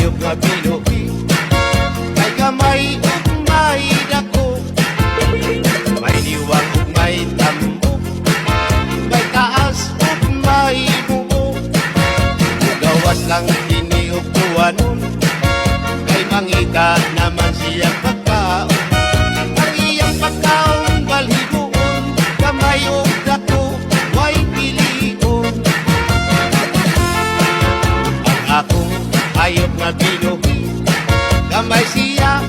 hayop nga binuhi, kay gamay ug may dako, may liwang ug may tambok, may taas ug may buo. Gawas lang kini ug tuwanon, kay mangita naman siyang pagkaon. Ang iyang pagkaon balhigoon, gamay ug dako way pilion. Ang akong hayop nga binuhi, gamay siya